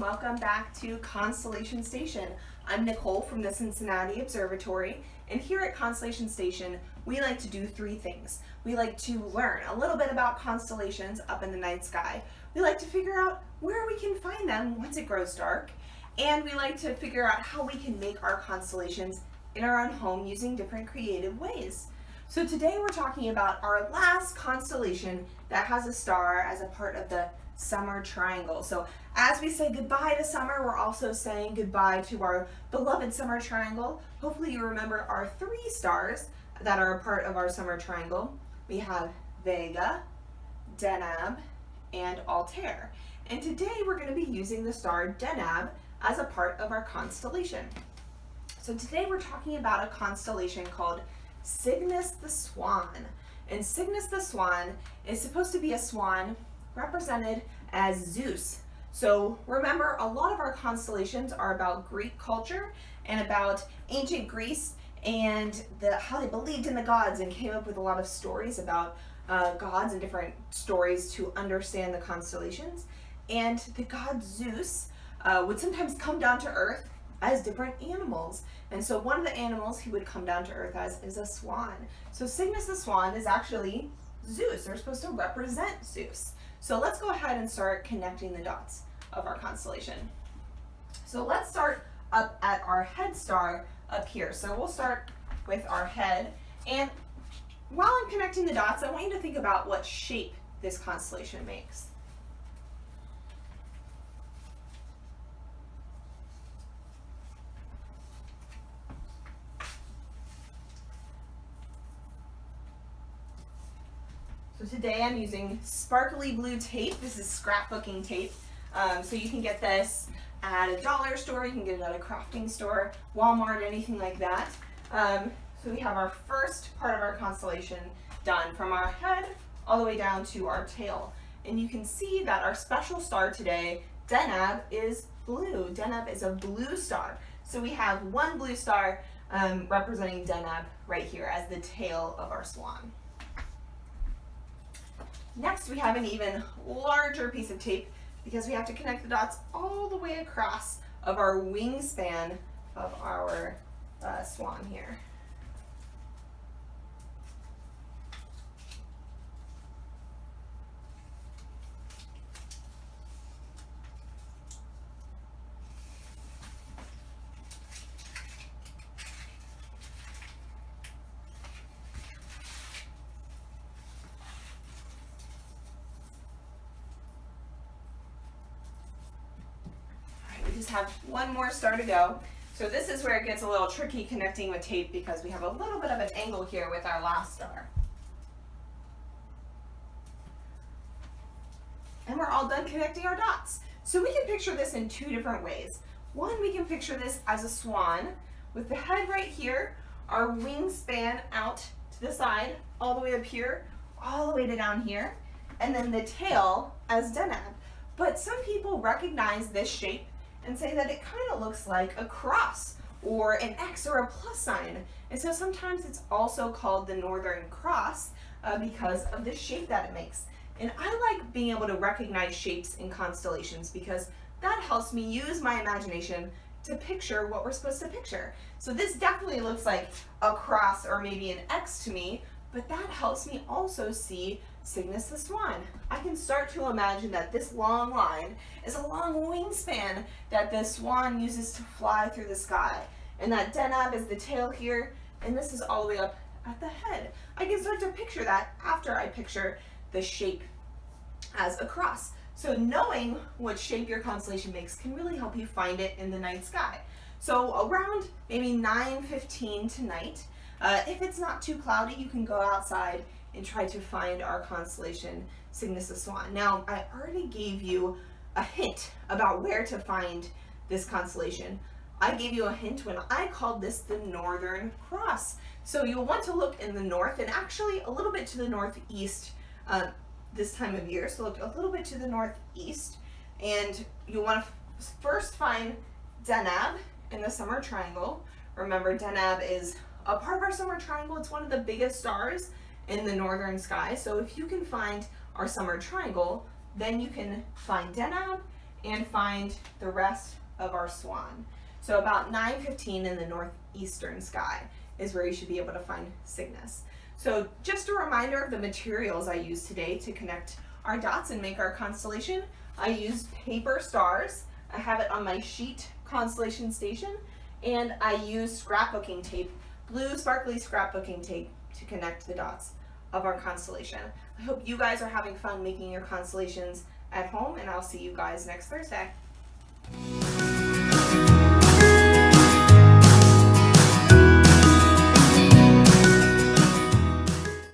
welcome back to Constellation Station. I'm Nicole from the Cincinnati Observatory, and here at Constellation Station, we like to do three things. We like to learn a little bit about constellations up in the night sky. We like to figure out where we can find them once it grows dark, and we like to figure out how we can make our constellations in our own home using different creative ways. So today we're talking about our last constellation that has a star as a part of the summer triangle. So as we say goodbye to summer, we're also saying goodbye to our beloved summer triangle. Hopefully you remember our three stars that are a part of our summer triangle. We have Vega, Deneb, and Altair. And today we're going to be using the star Deneb as a part of our constellation. So today we're talking about a constellation called Cygnus the Swan. And Cygnus the Swan is supposed to be a swan represented as Zeus. So remember, a lot of our constellations are about Greek culture and about ancient Greece and how they believed in the gods and came up with a lot of stories about gods and different stories to understand the constellations. And the god Zeus would sometimes come down to earth as different animals. And so one of the animals he would come down to earth as is a swan. So Cygnus the Swan is actually Zeus. They're supposed to represent Zeus. So let's go ahead and start connecting the dots of our constellation. So let's start up at our head star up here. So we'll start with our head. And while I'm connecting the dots, I want you to think about what shape this constellation makes. So today I'm using sparkly blue tape. This is scrapbooking tape. So you can get this at a dollar store, you can get it at a crafting store, Walmart, anything like that. So we have our first part of our constellation done, from our head all the way down to our tail. And you can see that our special star today, Deneb, is blue. Deneb is a blue star. So we have one blue star representing Deneb right here as the tail of our swan. Next, we have an even larger piece of tape because we have to connect the dots all the way across of our wingspan of our swan here. Just have one more star to go. So this is where it gets a little tricky connecting with tape because we have a little bit of an angle here with our last star. And we're all done connecting our dots. So we can picture this in two different ways. One, we can picture this as a swan with the head right here, our wingspan out to the side, all the way up here, all the way to down here, and then the tail as Deneb. But some people recognize this shape and say that it kind of looks like a cross or an X or a plus sign. And so sometimes it's also called the Northern Cross because of the shape that it makes. And I like being able to recognize shapes in constellations because that helps me use my imagination to picture what we're supposed to picture. So this definitely looks like a cross or maybe an X to me, but that helps me also see Cygnus the Swan. I can start to imagine that this long line is a long wingspan that the swan uses to fly through the sky. And that Deneb is the tail here, and this is all the way up at the head. I can start to picture that after I picture the shape as a cross. So knowing what shape your constellation makes can really help you find it in the night sky. So around maybe 9:15 tonight, if it's not too cloudy, you can go outside and try to find our constellation Cygnus the Swan. Now, I already gave you a hint about where to find this constellation. I gave you a hint when I called this the Northern Cross. So you'll want to look in the north and actually a little bit to the northeast this time of year. So look a little bit to the northeast, and you'll want to first find Deneb in the summer triangle. Remember, Deneb is a part of our summer triangle. It's one of the biggest stars in the northern sky. So if you can find our summer triangle, then you can find Deneb and find the rest of our swan. So about 9:15 in the northeastern sky is where you should be able to find Cygnus. So just a reminder of the materials I used today to connect our dots and make our constellation. I used paper stars. I have it on my sheet Constellation station, and I used scrapbooking tape, blue sparkly scrapbooking tape, to connect the dots of our constellation. I hope you guys are having fun making your constellations at home, and I'll see you guys next Thursday.